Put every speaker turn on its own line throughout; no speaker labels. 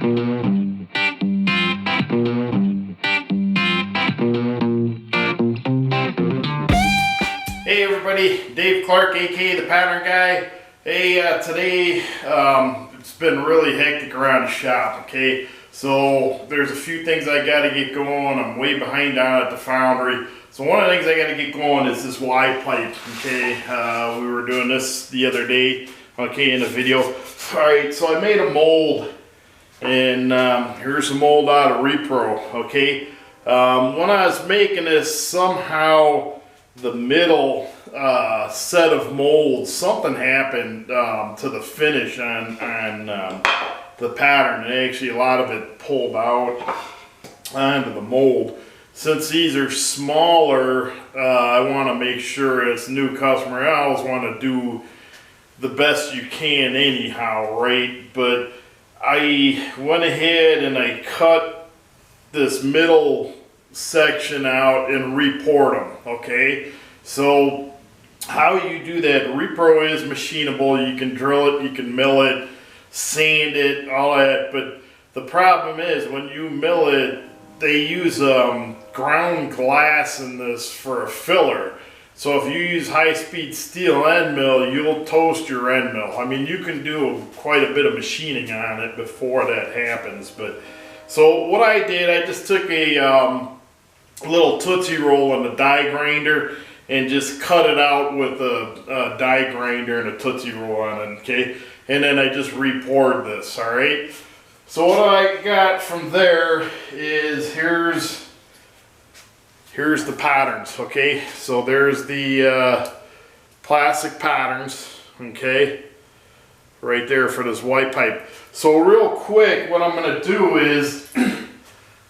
Hey everybody, Dave Clark, aka the Pattern Guy. Hey, today it's been really hectic around the shop. Okay, so there's a few things I got to get going. I'm way behind down at the foundry. So one of the things I got to get going is this Y pipe. Okay, we were doing this the other day. Okay, in the video. All right, so I made a mold, and here's a mold out of Repro. Okay, when I was making this, somehow the middle set of molds, something happened to the finish on the pattern, and actually a lot of it pulled out onto the mold. Since these are smaller, I want to make sure as a new customer, I always want to do the best you can anyhow, right? But I went ahead and I cut this middle section out and report them. Okay, so how you do that, Repro is machinable. You can drill it, you can mill it, sand it, all that, but the problem is when you mill it, they use ground glass in this for a filler. So if you use high-speed steel end mill, you'll toast your end mill. I mean, you can do quite a bit of machining on it before that happens. But so what I did, I just took a little Tootsie Roll and a die grinder and just cut it out with a die grinder and a Tootsie Roll on it, okay? And then I just re-poured this, all right? So what I got from there is here's the patterns, okay? So there's the plastic patterns, okay? Right there for this white pipe. So real quick, what I'm gonna do is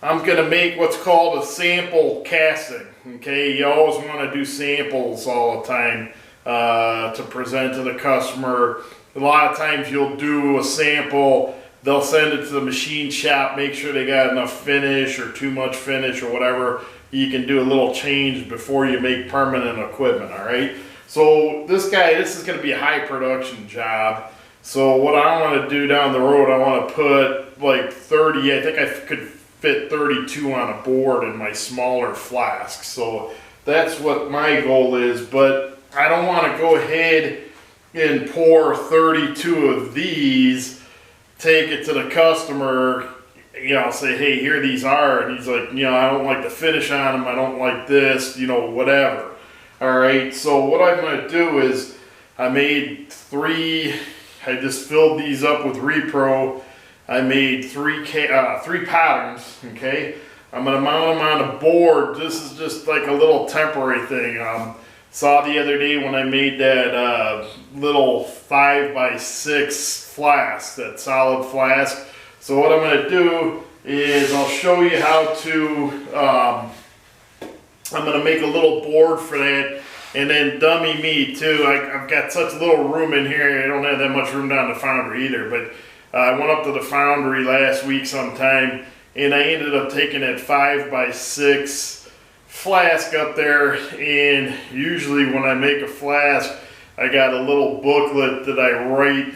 I'm gonna make what's called a sample casting, okay? You always wanna do samples all the time to present to the customer. A lot of times you'll do a sample, they'll send it to the machine shop, make sure they got enough finish or too much finish or whatever. You can do a little change before you make permanent equipment, all right? So this is gonna be a high production job. So what I wanna do down the road, I wanna put like 30, I think I could fit 32 on a board in my smaller flask. So that's what my goal is, but I don't wanna go ahead and pour 32 of these, take it to the customer, you know, say, hey, here these are, and he's like, you know, I don't like the finish on them, I don't like this, you know, whatever. All right, so what I'm gonna do is I made I just filled these up with Repro. I made three patterns, okay? I'm gonna mount them on a board. This is just like a little temporary thing. Saw the other day when I made that little 5x6 flask, that solid flask. So what I'm gonna do is I'll show you how to, I'm gonna make a little board for that, and then dummy me too. I've got such little room in here, I don't have that much room down the foundry either, but I went up to the foundry last week sometime, and I ended up taking that 5x6 flask up there, and usually when I make a flask, I got a little booklet that I write.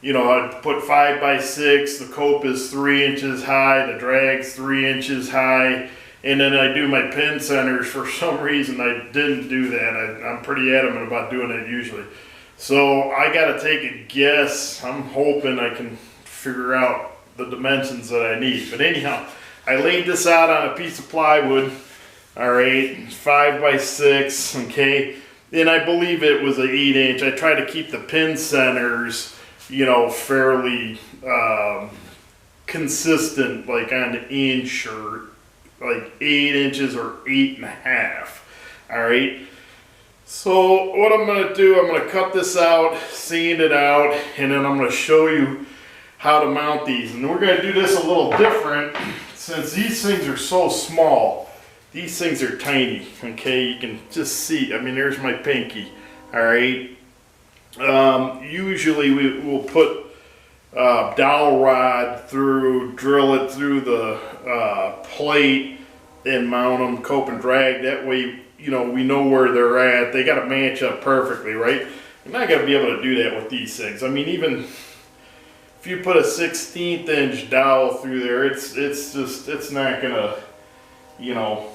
You know, I put 5x6, the cope is 3 inches high, the drag's 3 inches high, and then I do my pin centers. For some reason I didn't do that. I'm pretty adamant about doing it usually. So I gotta take a guess. I'm hoping I can figure out the dimensions that I need. But anyhow, I laid this out on a piece of plywood, all right, 5x6, okay, and I believe it was an 8-inch. I try to keep the pin centers, you know, fairly consistent, like on the inch or like 8 inches or 8.5. All right. So what I'm going to do, I'm going to cut this out, sand it out, and then I'm going to show you how to mount these. And we're going to do this a little different since these things are so small. These things are tiny. Okay, you can just see. I mean, there's my pinky. All right. Usually we will put dowel rod through, drill it through the plate and mount them, cope and drag. That way, you know, we know where they're at. They got to match up perfectly, right? You're not going to be able to do that with these things. I mean, even if you put a 1/16 inch dowel through there, it's not gonna, you know,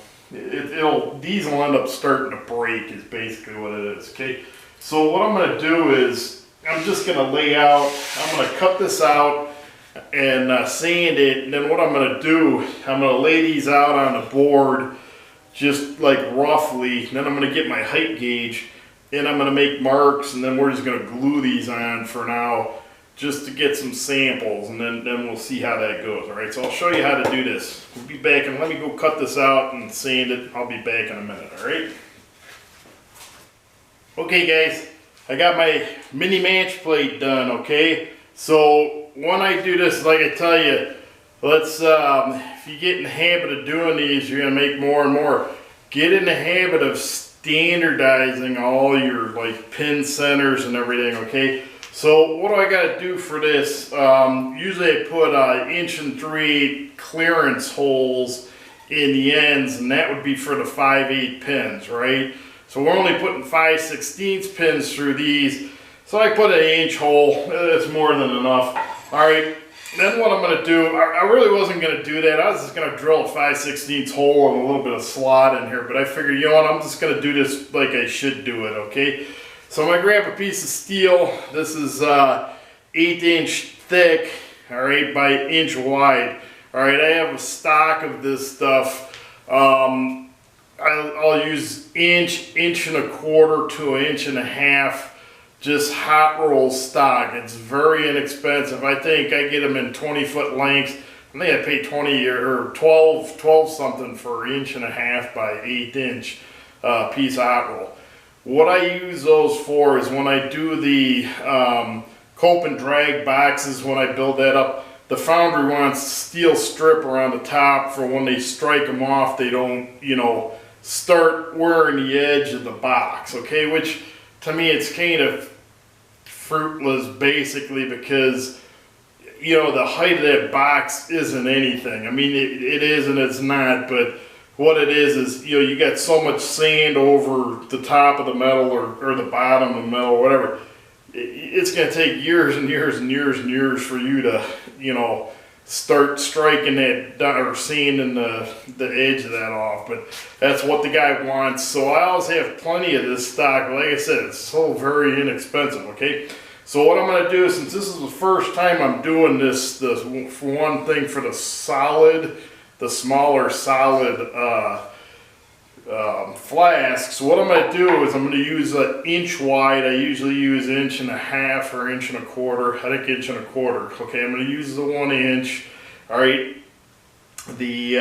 these will end up starting to break is basically what it is, okay? So what I'm gonna do is, I'm just gonna lay out, I'm gonna cut this out and sand it, and then what I'm gonna do, I'm gonna lay these out on the board, just like roughly, and then I'm gonna get my height gauge, and I'm gonna make marks, and then we're just gonna glue these on for now, just to get some samples, and then we'll see how that goes. All right, so I'll show you how to do this. We'll be back, and let me go cut this out and sand it. I'll be back in a minute, all right? Okay guys, I got my mini match plate done, okay? So when I do this, like I tell you, let's, if you get in the habit of doing these, you're gonna make more and more. Get in the habit of standardizing all your like pin centers and everything, okay? So what do I gotta do for this? Usually I put 1 3/8" clearance holes in the ends, and that would be for the 5/8 pins, right? So we're only putting 5/16 pins through these. So I put an 1 hole, that's more than enough. All right, then what I'm gonna do, I really wasn't gonna do that. I was just gonna drill a 5/16 hole and a little bit of slot in here, but I figured, you know what, I'm just gonna do this like I should do it, okay? So I'm gonna grab a piece of steel. This is 1/8 inch thick, all right, by 1 inch wide. All right, I have a stock of this stuff. I'll use inch, 1.25 to 1.5 inch, just hot roll stock. It's very inexpensive. I think I get them in 20-foot lengths. I think I pay 20 or 12 something for 1.5 inch by 1/8 inch piece of hot roll. What I use those for is when I do the cope and drag boxes, when I build that up, the foundry wants steel strip around the top for when they strike them off, they don't, you know, start wearing the edge of the box, okay? Which to me it's kind of fruitless basically, because you know the height of that box isn't anything. I mean it is and it's not, but what it is you know you got so much sand over the top of the metal or the bottom of the metal or whatever. It's going to take years and years and years and years for you to, you know, start striking that or sanding the edge of that off. But that's what the guy wants. So I always have plenty of this stock. Like I said, it's so very inexpensive, okay? So what I'm going to do, since this is the first time I'm doing this for one thing, for the smaller solid flasks, what I'm going to do is I'm going to use an 1 inch wide. I usually use 1.5 inch or 1.25 inch. I think 1.25 inch. Okay, I'm going to use the 1 inch. All right. The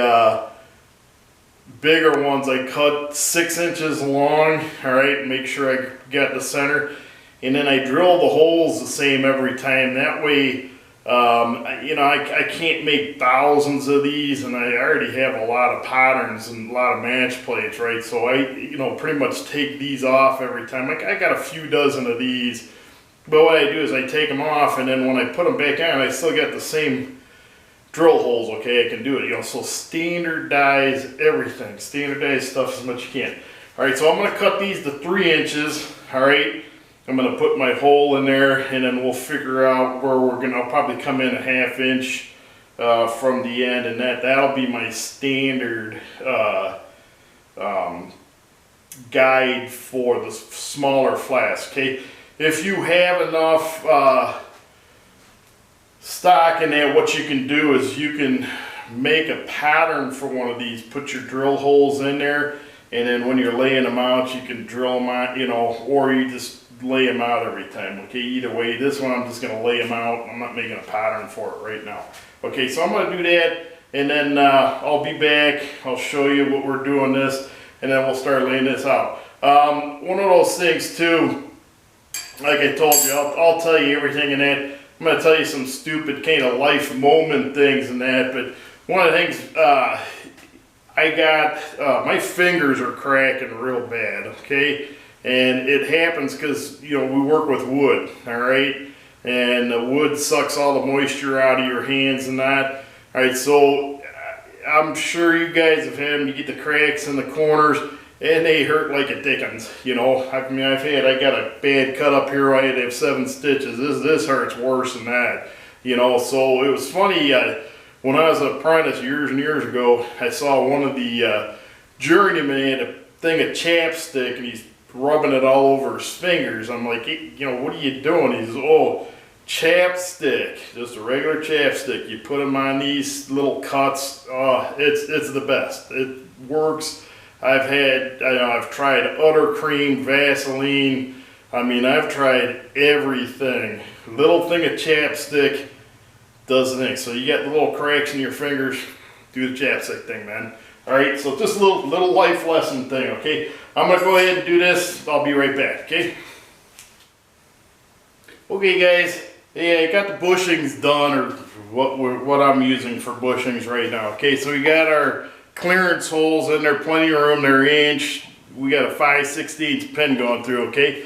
bigger ones I cut 6 inches long. All right, make sure I got the center, and then I drill the holes the same every time. That way, you know, I can't make thousands of these, and I already have a lot of patterns and a lot of match plates, right? So I, you know, pretty much take these off every time. I got a few dozen of these, but what I do is I take them off, and then when I put them back on, I still got the same drill holes, okay? I can do it, you know, so standardize everything. Standardize stuff as much as you can. All right, so I'm gonna cut these to 3 inches, all right? I'm going to put my hole in there, and then we'll figure out where we're going to, I'll probably come in 1/2 inch from the end, and that'll be my standard guide for the smaller flask, okay? If you have enough stock in there, what you can do is you can make a pattern for one of these, put your drill holes in there, and then when you're laying them out, you can drill them out, you know, or you just lay them out every time, okay? Either way, this one I'm just going to lay them out. I'm not making a pattern for it right now. Okay, so I'm going to do that, and then I'll be back. I'll show you what we're doing this, and then we'll start laying this out. One of those things too, like I told you, I'll tell you everything in that. I'm going to tell you some stupid kind of life moment things and that, but one of the things, I got, my fingers are cracking real bad, okay? And it happens because, you know, we work with wood, all right? And the wood sucks all the moisture out of your hands and that. All right, so I'm sure you guys have had them. You get the cracks in the corners, and they hurt like a dickens, you know? I mean, I got a bad cut up here. I had to have 7 stitches. This hurts worse than that. So it was funny, when I was an apprentice years and years ago, I saw one of the journeyman a thing of chapstick, and he's rubbing it all over his fingers. I'm like, hey, what are you doing? He says, oh, chapstick, just a regular chapstick. You put them on these little cuts. It's the best. It works. I've tried Utter Cream, Vaseline. I've tried everything. Little thing of chapstick does the thing. So you get the little cracks in your fingers, do the chapstick thing, man. All right, so just a little life lesson thing, okay? I'm gonna go ahead and do this. I'll be right back, okay? Okay, guys. Yeah, I got the bushings done, or what I'm using for bushings right now. Okay, so we got our clearance holes in there, plenty of room. They're inch. We got a 5/16 pin going through. Okay,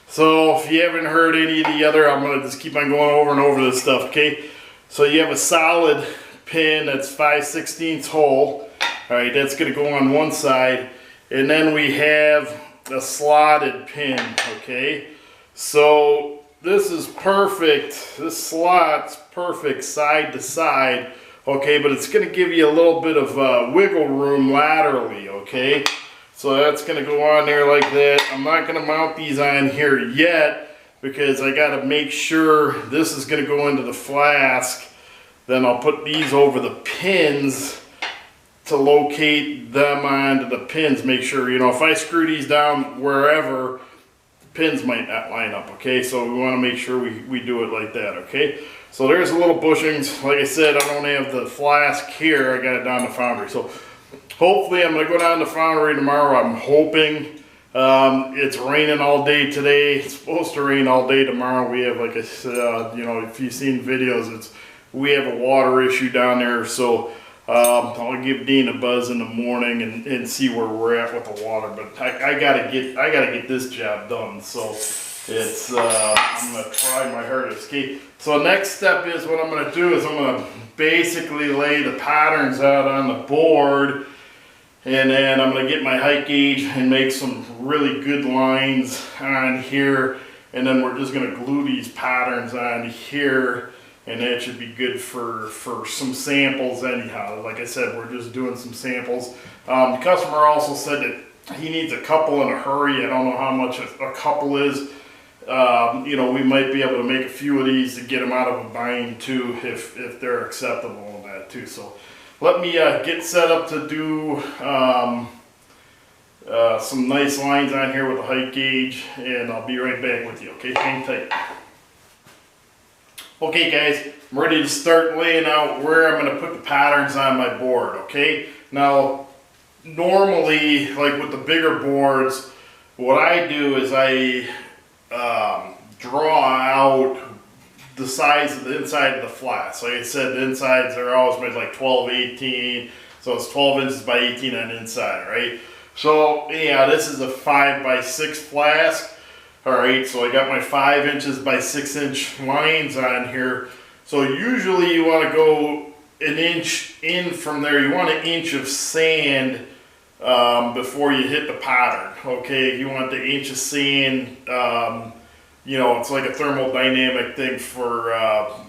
so if you haven't heard any of the other, I'm gonna just keep on going over and over this stuff. Okay, so you have a solid pin that's 5/16 hole. All right, that's gonna go on one side, and then we have a slotted pin. Okay, so this is perfect. This slot's perfect side to side, okay, but it's going to give you a little bit of wiggle room laterally, okay? So that's going to go on there like that. I'm not going to mount these on here yet because I got to make sure this is going to go into the flask. Then I'll put these over the pins to locate them onto the pins. Make sure, if I screw these down wherever, pins might not line up, okay? So we want to make sure we do it like that, okay? So there's a little bushings. Like I said, I don't have the flask here. I got it down the foundry. So hopefully I'm going to go down to the foundry tomorrow. I'm hoping. It's raining all day today. It's supposed to rain all day tomorrow. We have, like I said, if you've seen videos, we have a water issue down there. So I'll give Dean a buzz in the morning and see where we're at with the water. But I gotta get this job done. So it's I'm gonna try my hardest. Okay. So next step is what I'm gonna do is I'm gonna basically lay the patterns out on the board, and then I'm gonna get my height gauge and make some really good lines on here, and then we're just gonna glue these patterns on here. And that should be good for some samples anyhow. Like I said, we're just doing some samples. The customer also said that he needs a couple in a hurry. I don't know how much a couple is. We might be able to make a few of these to get them out of a bind too, if they're acceptable and that too. So let me get set up to do some nice lines on here with the height gauge, and I'll be right back with you. Okay, hang tight. Okay guys, I'm ready to start laying out where I'm going to put the patterns on my board, okay? Now, normally, like with the bigger boards, what I do is I draw out the size of the inside of the flats. Like I said, the insides are always made like 12/18, so it's 12 inches by 18 on the inside, right? So, yeah, this is a 5x6 flask. Alright, so I got my 5 inches by 6 inch lines on here. So usually you want to go an inch in from there. You want an inch of sand before you hit the pattern. Okay, you want the inch of sand. It's like a thermodynamic thing for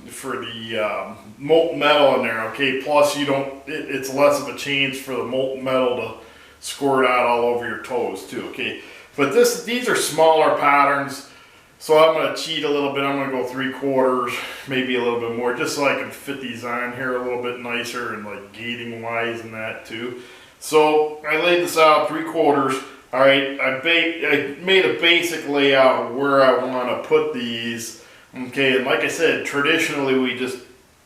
the molten metal in there. Okay, plus it's less of a chance for the molten metal to squirt out all over your toes too. Okay. But these are smaller patterns, so I'm going to cheat a little bit. I'm going to go 3/4, maybe a little bit more, just so I can fit these on here a little bit nicer and like gating wise and that too. So I laid this out 3/4. All right, I made a basic layout where I want to put these. Okay, and like I said, traditionally we just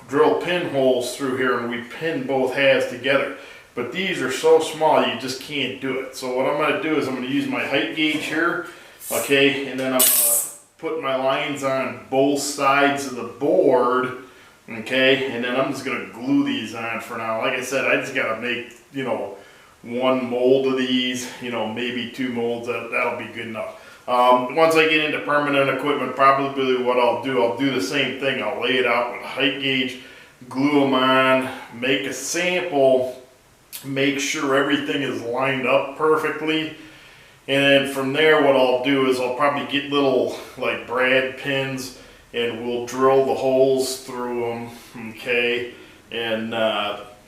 drill pinholes through here and we pin both halves together. But these are so small, you just can't do it. So what I'm going to do is I'm going to use my height gauge here, okay, and then I'm going to put my lines on both sides of the board, okay, and then I'm just going to glue these on for now. Like I said, I just got to make, one mold of these, maybe 2 molds. That'll be good enough. Once I get into permanent equipment, probably what I'll do the same thing. I'll lay it out with a height gauge, glue them on, make a sample, make sure everything is lined up perfectly, and then from there what I'll do is I'll probably get little like brad pins and we'll drill the holes through them, okay, and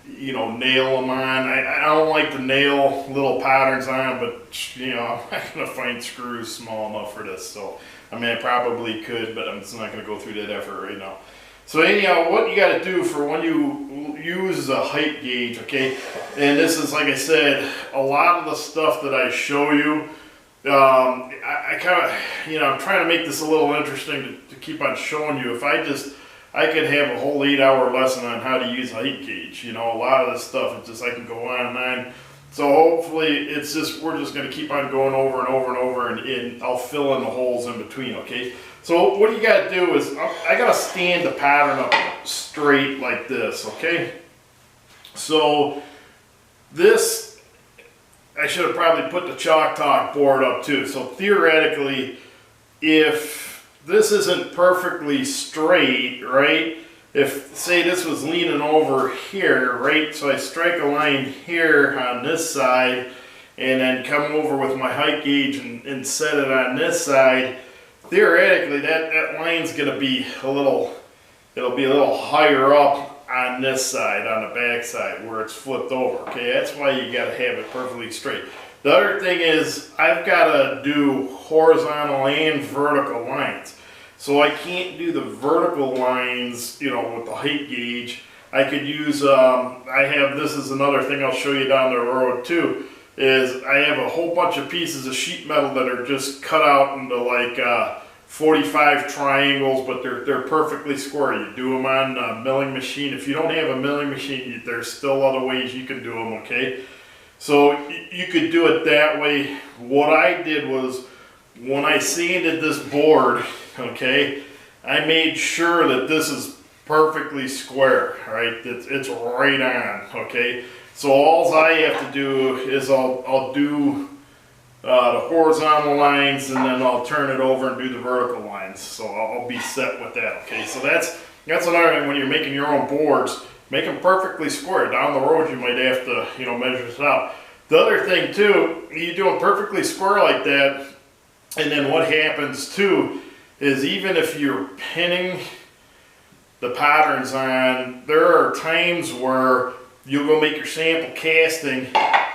you know, nail them on. I don't like to nail little patterns on, but you know, I'm not gonna find screws small enough for this. So I mean, I probably could, but I'm just not gonna go through that effort right now. So anyhow, what you got to do for when you use a height gauge, okay, and this is, like I said, a lot of the stuff that I show you, I kind of, you know, I'm trying to make this a little interesting to keep on showing you. If I could have a whole 8-hour lesson on how to use a height gauge. You know, a lot of this stuff, it's just, I can go on and on. So hopefully it's just, we're just going to keep on going over and over and over, and I'll fill in the holes in between, okay? So what you got to do is, I got to stand the pattern up straight like this, okay? So this, I should have probably put the chalk talk board up too. So theoretically, if this isn't perfectly straight, right? If, say, this was leaning over here, right? So I strike a line here on this side, and then come over with my height gauge and set it on this side. Theoretically, that line's going to be it'll be a little higher up on this side, on the back side, where it's flipped over, okay? That's why you got to have it perfectly straight. The other thing is, I've got to do horizontal and vertical lines. So I can't do the vertical lines, you know, with the height gauge. I could use, this is another thing I'll show you down the road too, is I have a whole bunch of pieces of sheet metal that are just cut out into like 45 triangles, but they're perfectly square. You do them on a milling machine. If you don't have a milling machine, there's still other ways you can do them, okay? So you could do it that way. What I did was, when I sanded this board, okay, I made sure that this is perfectly square, right? It's right on, okay? So all I have to do is I'll do the horizontal lines, and then I'll turn it over and do the vertical lines. So I'll be set with that, okay? So that's another thing when you're making your own boards, make them perfectly square. Down the road you might have to, you know, measure this out. The other thing too, you do them perfectly square like that, and then what happens too is, even if you're pinning the patterns on, there are times where you'll go make your sample casting,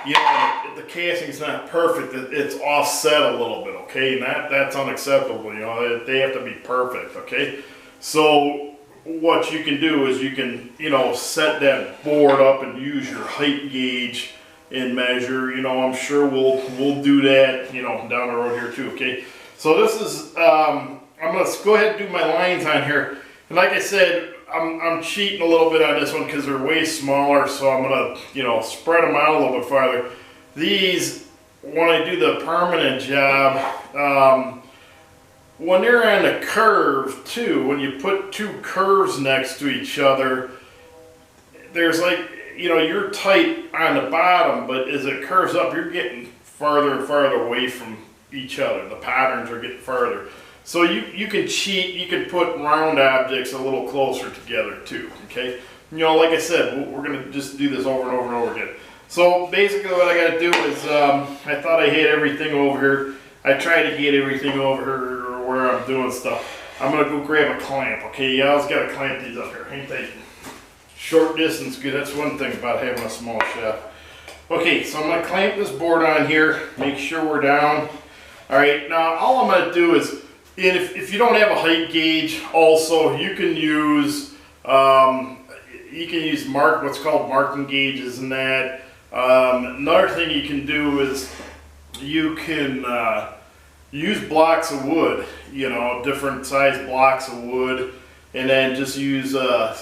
you know, if the casting's not perfect, it's offset a little bit, okay? And that's unacceptable, you know, they have to be perfect, okay? So what you can do is you can, you know, set that board up and use your height gauge and measure. You know, I'm sure we'll do that, you know, down the road here too, okay? So this is, I'm gonna go ahead and do my lines on here. And like I said, I'm cheating a little bit on this one because they're way smaller, so I'm gonna, you know, spread them out a little bit farther. These, when I do the permanent job, when they're on the curve too, when you put two curves next to each other, there's like, you know, you're tight on the bottom, but as it curves up, you're getting farther and farther away from each other. The patterns are getting farther. So you can cheat, you can put round objects a little closer together too, okay? You know, like I said, we're gonna just do this over and over and over again. So basically what I gotta do is, I thought I had everything over here. I tried to get everything over here where I'm doing stuff. I'm gonna go grab a clamp, okay? You always gotta clamp these up here, ain't they? Short distance, good, that's one thing about having a small shop. Okay, so I'm gonna clamp this board on here, make sure we're down. All right, now all I'm gonna do is, and if you don't have a height gauge, also you can use what's called marking gauges and that. Another thing you can do is you can use blocks of wood, you know, different size blocks of wood, and then just use a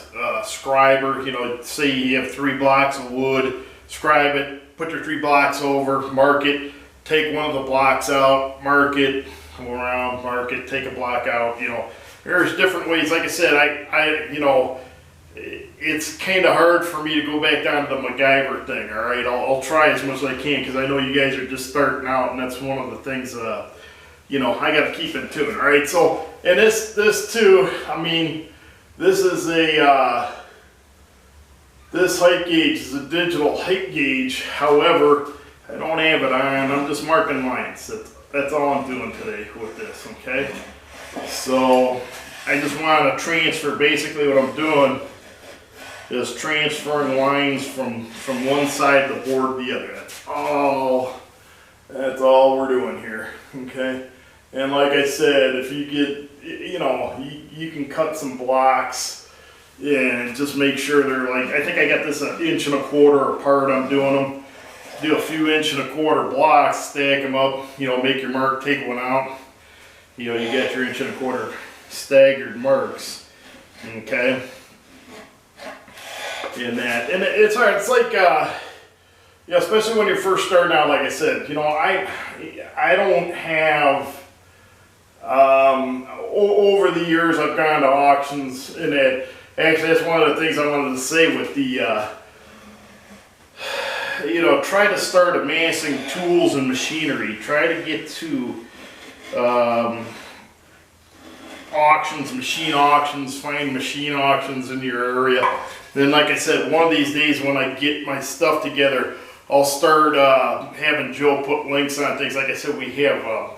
scriber. You know, say you have 3 blocks of wood, scribe it, put your 3 blocks over, mark it, take one of the blocks out, mark it, go around, mark it, take a block out. You know, there's different ways. Like I said, I you know, it's kind of hard for me to go back down to the MacGyver thing. All right, I'll try as much as I can, because I know you guys are just starting out, and that's one of the things you know, I got to keep in tune. All right, so, and this too, I mean, this is a this height gauge is a digital height gauge. However, I don't have it on. I'm just marking lines. That's all I'm doing today with this, okay? So I just want to transfer, basically what I'm doing is transferring lines from one side of the board to the other. That's all we're doing here, okay? And like I said, if you get, you can cut some blocks and just make sure they're like, I think I got this 1.25 inches apart. I'm doing them. Do a few 1.25 inch blocks, stack them up, make your mark, take one out. You got your 1.25 inch staggered marks, okay? And it's hard. It's like, especially when you're first starting out. Like I said, I don't have. Over the years, I've gone to auctions, and actually that's one of the things I wanted to say with the. Try to start amassing tools and machinery. Try to get to auctions, machine auctions, find machine auctions in your area. Then, like I said, one of these days when I get my stuff together, I'll start having Joe put links on things. Like I said, we have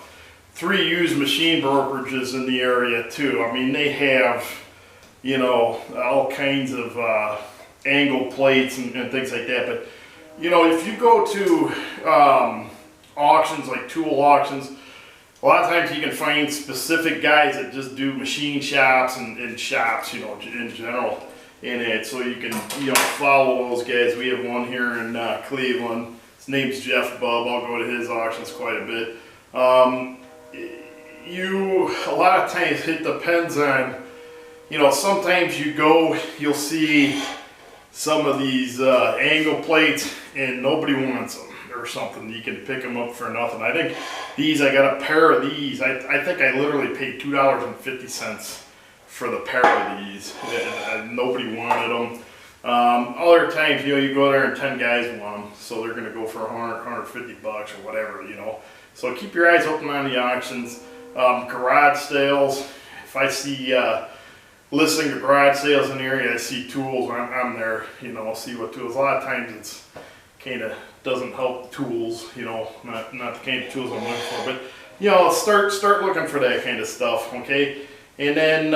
3 used machine brokerages in the area too. I mean, they have, all kinds of angle plates and things like that. But, if you go to auctions, like tool auctions, a lot of times you can find specific guys that just do machine shops and shops, in general. In it, so you can follow those guys. We have one here in Cleveland. His name's Jeff Bubb. I'll go to his auctions quite a bit. A lot of times it depends on, sometimes you'll see some of these angle plates and nobody wants them or something. You can pick them up for nothing. I think I got a pair of these. I think I literally paid $2.50 for the pair of these. Nobody wanted them. Other times, you go there and 10 guys want them, so they're going to go for $100, $150 or whatever, So keep your eyes open on the auctions. Garage sales. If I see listing of garage sales in the area, I see tools, I'm there, I'll see what tools. A lot of times it's kind of doesn't help tools, not the kind of tools I'm looking for, but start looking for that kind of stuff, okay? And then,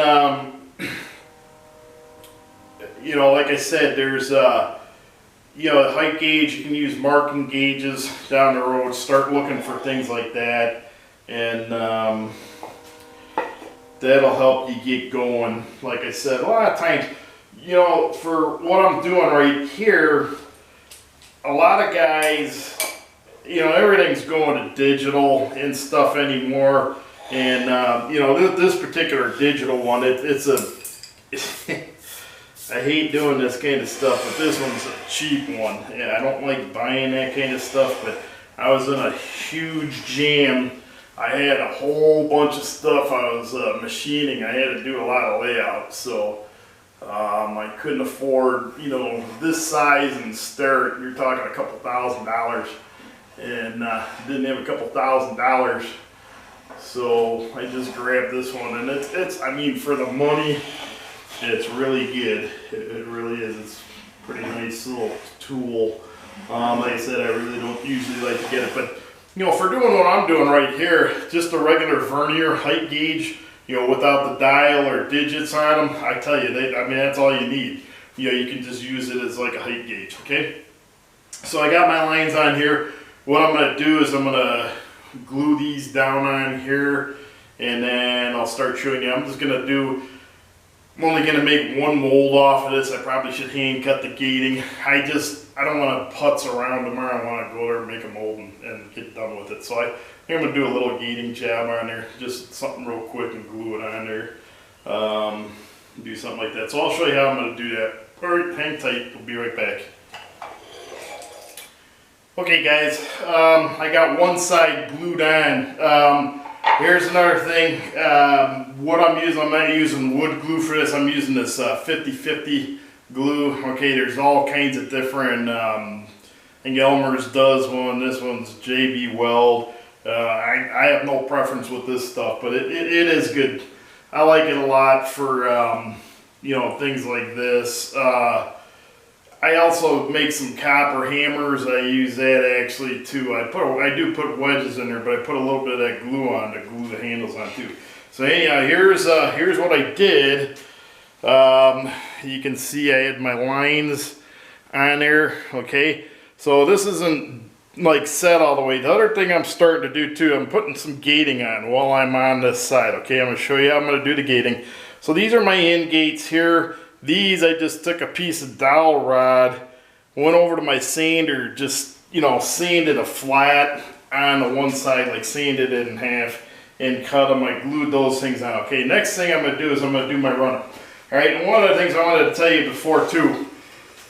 like I said, there's, height gauge. You can use marking gauges down the road. Start looking for things like that, and that'll help you get going. Like I said, a lot of times, for what I'm doing right here, a lot of guys, everything's going to digital and stuff anymore. And this particular digital one, it's a I hate doing this kind of stuff, but this one's a cheap one. Yeah, I don't like buying that kind of stuff, but I was in a huge jam. I had a whole bunch of stuff I was machining. I had to do a lot of layout, so I couldn't afford, this size and start. You're talking a couple $1,000, and didn't have a couple $1,000. So I just grabbed this one, and it's I mean, for the money, it's really good. It really is. It's a pretty nice little tool. Like I said, I really don't usually like to get it, but for doing what I'm doing right here, just a regular vernier height gauge, without the dial or digits on them, I tell you, that's all you need. You can just use it as like a height gauge, okay? So I got my lines on here. What I'm going to do is I'm going to glue these down on here, and then I'll start showing you. I'm only going to make one mold off of this. I probably should hand cut the gating. I don't want to putz around tomorrow. I want to go there and make a mold and get done with it. So I think I'm going to do a little gating job on there, just something real quick, and glue it on there. Do something like that. So I'll show you how I'm going to do that. Alright, hang tight. We'll be right back. Okay guys, I got one side glued on. Here's another thing. What I'm not using wood glue for this. I'm using this 50/50 glue. Okay, there's all kinds of different, I think Elmer's does one. This one's JB Weld. I have no preference with this stuff, but it is good. I like it a lot for, things like this. I also make some copper hammers. I use that actually too. I do put wedges in there, but I put a little bit of that glue on to glue the handles on too. So anyhow, here's what I did. You can see I had my lines on there, okay? So this isn't like set all the way. The other thing I'm starting to do too, I'm putting some gating on while I'm on this side, okay? I'm gonna show you how I'm gonna do the gating. So these are my end gates here. These, I just took a piece of dowel rod, went over to my sander, just, you know, sanded a flat on the one side, like sanded it in half and cut them. I glued those things on. Okay, next thing I'm gonna do is I'm gonna do my runner. All right, and one of the things I wanted to tell you before too,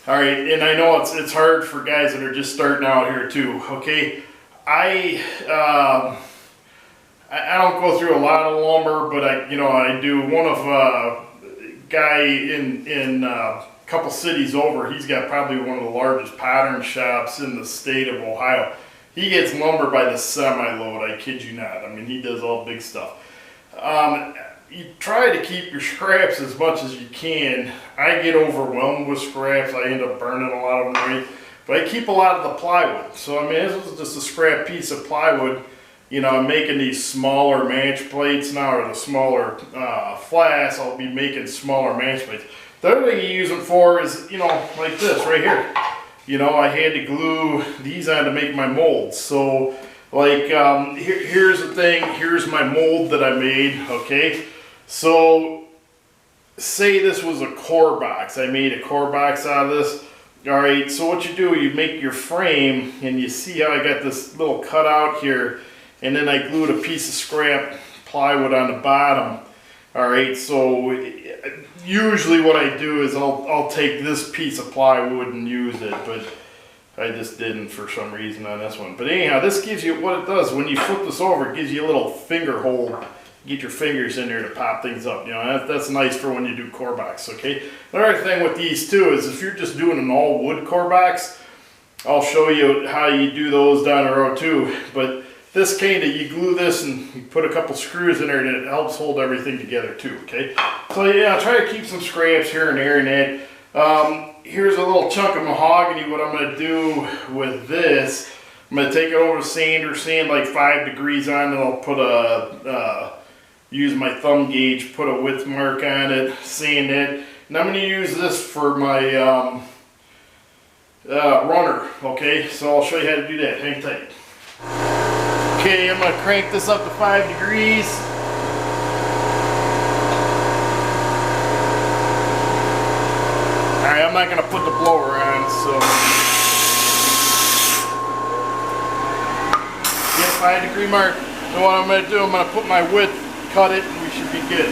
all right, and I know it's hard for guys that are just starting out here too, okay? I don't go through a lot of lumber, but I do. One of guy in a couple cities over, he's got probably one of the largest pattern shops in the state of Ohio. He gets lumber by the semi-load, I kid you not. I mean, he does all big stuff. You try to keep your scraps as much as you can. I get overwhelmed with scraps. I end up burning a lot of them away. But I keep a lot of the plywood. So, I mean, this was just a scrap piece of plywood. You know, I'm making these smaller match plates now, or the smaller flats. I'll be making smaller match plates. The other thing you use them for is, you know, like this right here. You know, I had to glue these on to make my molds. So, like, here's the thing. Here's my mold that I made, okay? So, say this was a core box. I made a core box out of this. All right, so what you do, you make your frame, and you see how I got this little cutout here, and then I glued a piece of scrap plywood on the bottom. All right, so usually what I do is I'll take this piece of plywood and use it, but I just didn't for some reason on this one. But anyhow, this gives you, what it does, when you flip this over, it gives you a little finger hole. Get your fingers in there to pop things up. You know, that's nice for when you do core box, okay? Another thing with these too is if you're just doing an all wood core box, I'll show you how you do those down the road too. But this kind of, you glue this and you put a couple screws in there and it helps hold everything together too, okay? So yeah, try to keep some scraps here and there and that. Here's a little chunk of mahogany. What I'm gonna do with this, I'm gonna take it over to sander, sand like 5 degrees on it. I'll put use my thumb gauge, put a width mark on it, sand it. And I'm gonna use this for my runner, okay? So I'll show you how to do that, hang tight. Okay, I'm gonna crank this up to 5 degrees. Alright, I'm not gonna put the blower on, so. Get a 5 degree mark. And what I'm gonna do, I'm gonna put my width, cut it, and we should be good.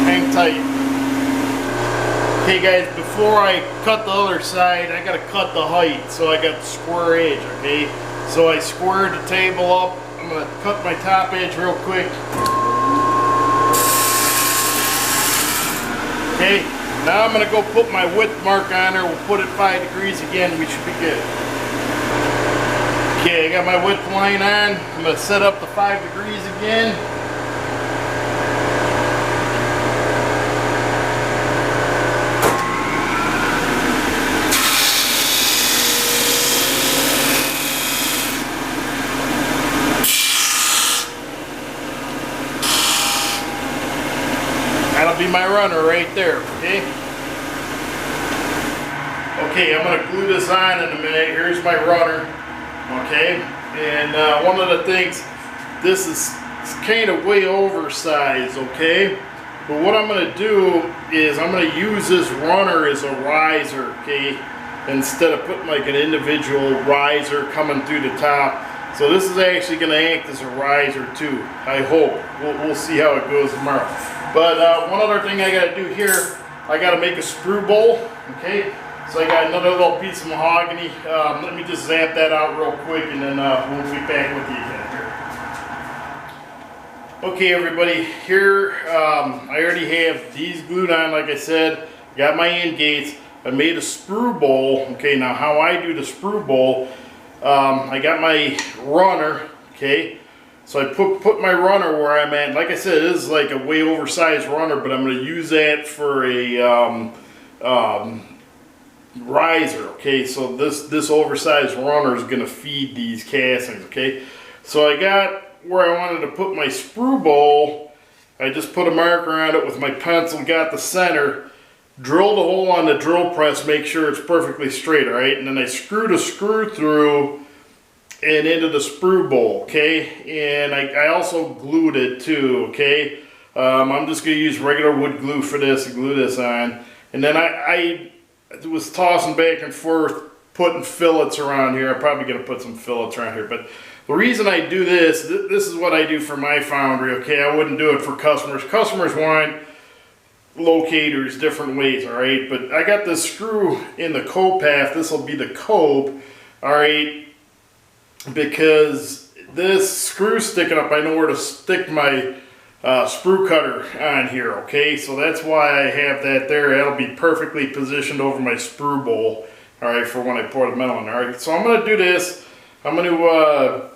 Hang tight. Okay guys, before I cut the other side, I gotta cut the height, so I got the square edge, okay? So I squared the table up. I'm gonna cut my top edge real quick. Okay, now I'm gonna go put my width mark on there. We'll put it 5 degrees again, we should be good. Okay, I got my width line on. I'm gonna set up the 5 degrees again. That'll be my runner right there, okay? Okay, I'm gonna glue this on in a minute. Here's my runner, okay? And one of the things, this is kind of way oversized, okay? But what I'm gonna do is I'm gonna use this runner as a riser, okay? Instead of putting like an individual riser coming through the top. So this is actually gonna act as a riser too, I hope. We'll see how it goes tomorrow. But one other thing I gotta do here, I gotta make a sprue bowl, okay? So I got another little piece of mahogany. Let me just zap that out real quick and then we'll be back with you again here. Okay everybody, here I already have these glued on, like I said. Got my end gates. I made a sprue bowl. Okay, now how I do the sprue bowl, I got my runner, okay? So I put my runner where I'm at. Like I said, this is like a way oversized runner, but I'm going to use that for a riser, okay? So this oversized runner is going to feed these castings, okay? So I got where I wanted to put my sprue bowl, I just put a marker on it with my pencil, got the center, drilled a hole on the drill press, make sure it's perfectly straight, all right? And then I screwed a screw through and into the sprue bowl, okay? And I also glued it too, okay? I'm just gonna use regular wood glue for this and glue this on. And then I was tossing back and forth, putting fillets around here. I'm probably gonna put some fillets around here, but the reason I do this is what I do for my foundry, okay? I wouldn't do it for customers. Customers want locators different ways, all right? But I got this screw in the cope path. This will be the cope, all right? Because this screw sticking up, I know where to stick my sprue cutter on here, okay? So that's why I have that there. That'll be perfectly positioned over my sprue bowl, all right, for when I pour the metal in, all right? So I'm gonna do this. I'm gonna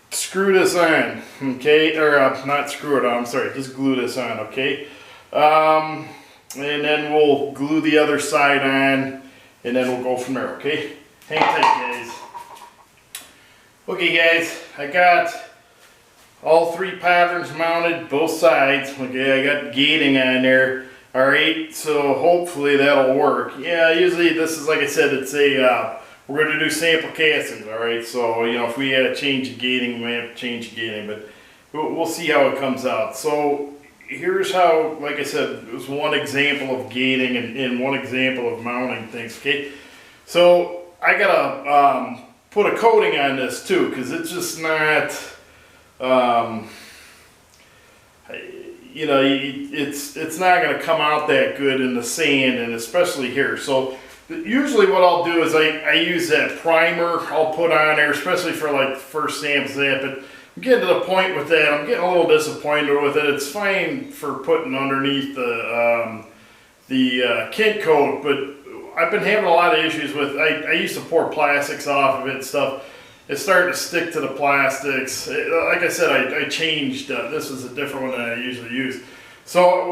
screw this on, okay? Or not screw it on, I'm sorry, just glue this on, okay? And then we'll glue the other side on, and then we'll go from there, okay? Hang tight, guys. Okay, guys, I got all three patterns mounted, both sides. Okay, I got gating on there. All right, so hopefully that'll work. Yeah, usually this is, like I said, it's a, we're going to do sample castings, all right? So, you know, if we had to change the gating, we may have to change the gating, but we'll see how it comes out. So here's how, like I said, it was one example of gating and one example of mounting things, okay? So I gotta put a coating on this too, because it's just not, you know, it's not gonna come out that good in the sand, and especially here. So usually what I'll do is I use that primer I'll put on there, especially for like first samples that, but I'm getting to the point with that. I'm getting a little disappointed with it. It's fine for putting underneath the kint coat, but I've been having a lot of issues with, I used to pour plastics off of it and stuff. It's starting to stick to the plastics. Like I said, I changed, this is a different one than I usually use. So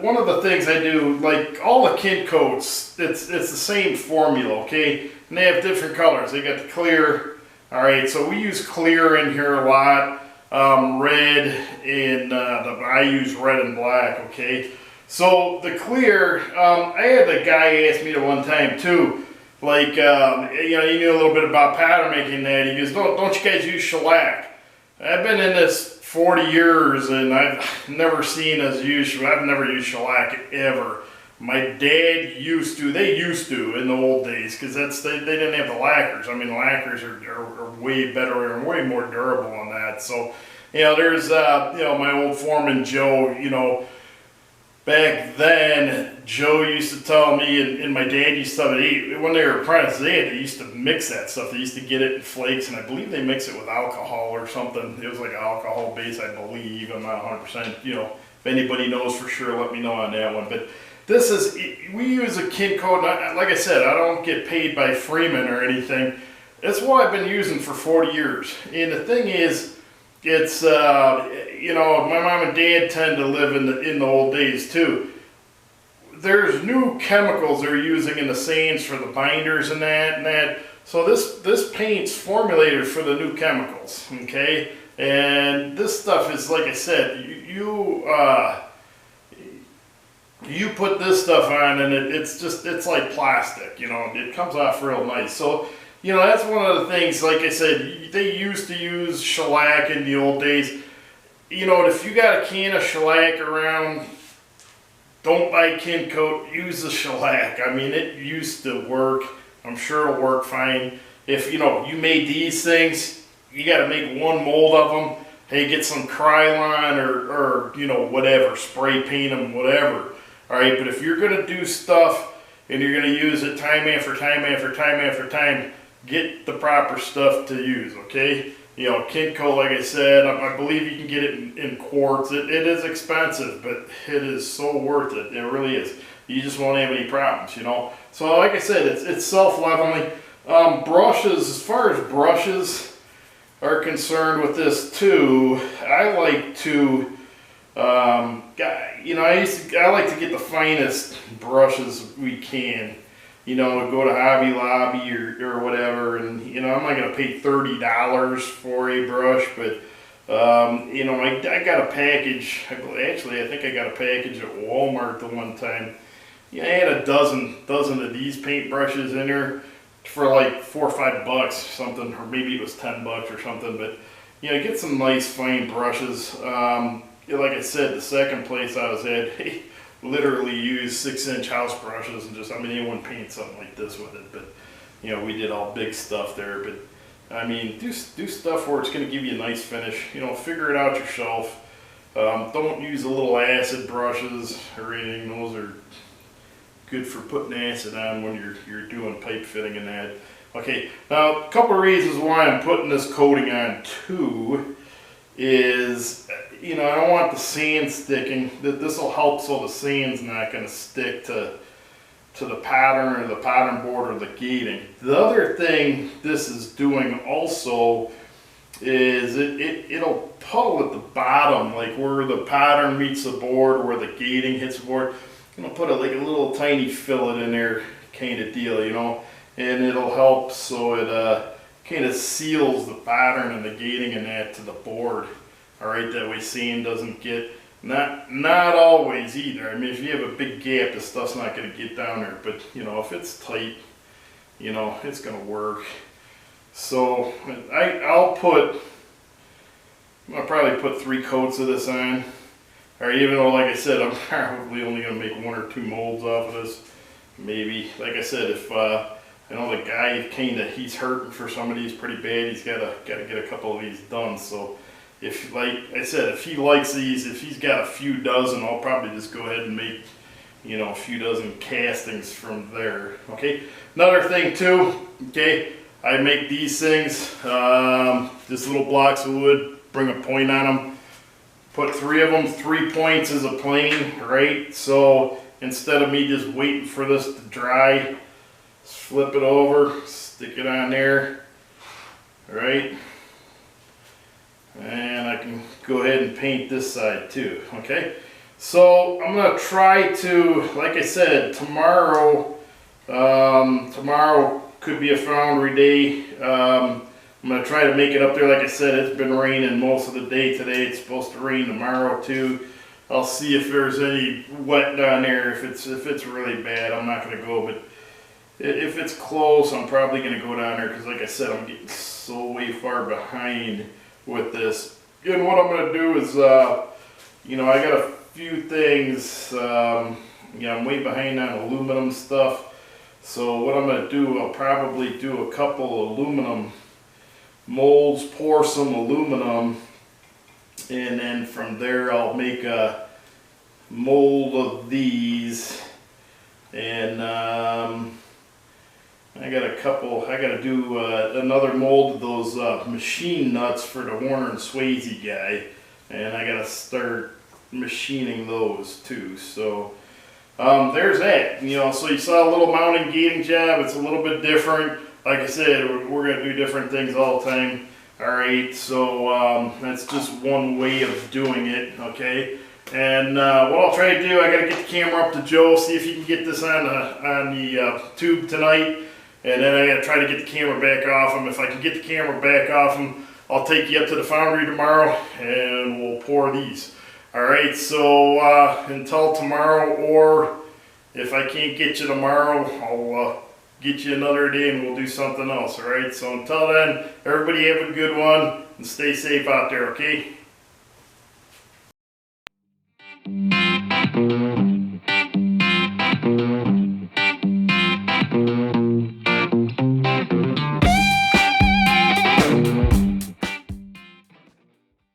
one of the things I do, like all the kint coats, it's the same formula, okay? And they have different colors. They got the clear. All right, so we use clear in here a lot, red, and I use red and black, okay? So the clear, I had a guy ask me at one time too, like, you know, he knew a little bit about pattern making that. He goes, don't you guys use shellac? I've been in this 40 years and I've never seen us use, I've never used shellac ever. My dad used to, they used to in the old days, because they didn't have the lacquers. I mean, lacquers are way better and way more durable on that. So, you know, there's, you know, my old foreman Joe, you know, back then, Joe used to tell me, and my dad used to tell me, when they were apprentices, they used to mix that stuff. They used to get it in flakes, and I believe they mix it with alcohol or something. It was like alcohol base, I believe. I'm not 100%, you know, if anybody knows for sure, let me know on that one. But this is, we use a kint coat, like I said, I don't get paid by Freeman or anything. That's what I've been using for 40 years. And the thing is, it's, you know, my mom and dad tend to live in the old days too. There's new chemicals they're using in the sands for the binders and that. So this paint's formulated for the new chemicals, okay? And this stuff is, like I said, you put this stuff on and it's like plastic, you know, it comes off real nice. So, you know, that's one of the things, like I said, they used to use shellac in the old days. You know, if you got a can of shellac around, don't buy kint coat, use the shellac. I mean, it used to work. I'm sure it'll work fine. If, you know, you made these things, you got to make one mold of them. Hey, get some Krylon or you know, whatever, spray paint them, whatever. All right, but if you're going to do stuff and you're going to use it time after time after time after time, get the proper stuff to use, okay? You know, kint coat, like I said, I believe you can get it in quartz. It is expensive, but it is so worth it. It really is. You just won't have any problems, you know? So like I said, it's self-leveling. Brushes, as far as brushes are concerned with this too, I like to, you know, I like to get the finest brushes we can. You know, go to Hobby Lobby or whatever, and you know, I'm not gonna pay $30 for a brush, but You know, I got a package, actually I think I got a package at Walmart the one time. Yeah, I had a dozen of these paintbrushes in there for like $4 or $5 or something, or maybe it was $10 or something. But you know, get some nice fine brushes. Like I said, the second place I was at, they literally used 6-inch house brushes and just, I mean, anyone paint something like this with it. But you know, we did all big stuff there. But I mean, do stuff where it's going to give you a nice finish. You know, figure it out yourself. Don't use the little acid brushes or anything. Those are good for putting acid on when you're doing pipe fitting and that. Okay, now a couple of reasons why I'm putting this coating on too is, you know, I don't want the sand sticking. This will help so the sand's not going to stick to the pattern or the pattern board or the gating. The other thing this is doing also is it'll puddle at the bottom, like where the pattern meets the board, where the gating hits the board. I'm gonna put like a little tiny fillet in there, kind of deal, you know, and it'll help so it kind of seals the pattern and the gating and that to the board. All right, that way sand doesn't get, not always either. I mean, if you have a big gap, the stuff's not gonna get down there, but you know, if it's tight, you know, it's gonna work. So I'll probably put 3 coats of this on. Or even though, like I said, I'm probably only going to make 1 or 2 molds off of this. Maybe. Like I said, if I know the guy he's hurting for some of these pretty bad, he's got to get a couple of these done. So if, like I said, if he likes these, if he's got a few dozen, I'll probably just go ahead and make, you know, a few dozen castings from there. Okay. Another thing too. Okay, I make these things. Just little blocks of wood. Bring a point on them. Put 3 of them, 3 points is a plane, right? So instead of me just waiting for this to dry, just flip it over, stick it on there, right? And I can go ahead and paint this side too, okay? So I'm gonna try to, like I said, tomorrow could be a foundry day. I'm going to try to make it up there. Like I said, it's been raining most of the day today. It's supposed to rain tomorrow too. I'll see if there's any wet down there. If it's really bad, I'm not going to go. But if it's close, I'm probably going to go down there because, like I said, I'm getting so way far behind with this. And what I'm going to do is, you know, I got a few things. You know, I'm way behind on aluminum stuff. So what I'm going to do, I'll probably do a couple aluminum molds, pour some aluminum, and then from there I'll make a mold of these. And I got to do another mold of those machine nuts for the Warner and Swayze guy, and I got to start machining those too. So there's that. You know, so you saw a little mounting gating job. It's a little bit different. Like I said, we're going to do different things all the time. Alright, so that's just one way of doing it, okay? And what I'll try to do, I got to get the camera up to Joe, see if he can get this on the tube tonight. And then I got to try to get the camera back off him. If I can get the camera back off him, I'll take you up to the foundry tomorrow and we'll pour these. Alright, so until tomorrow, or if I can't get you tomorrow, I'll get you another day and we'll do something else, alright? So until then, everybody have a good one and stay safe out there, okay?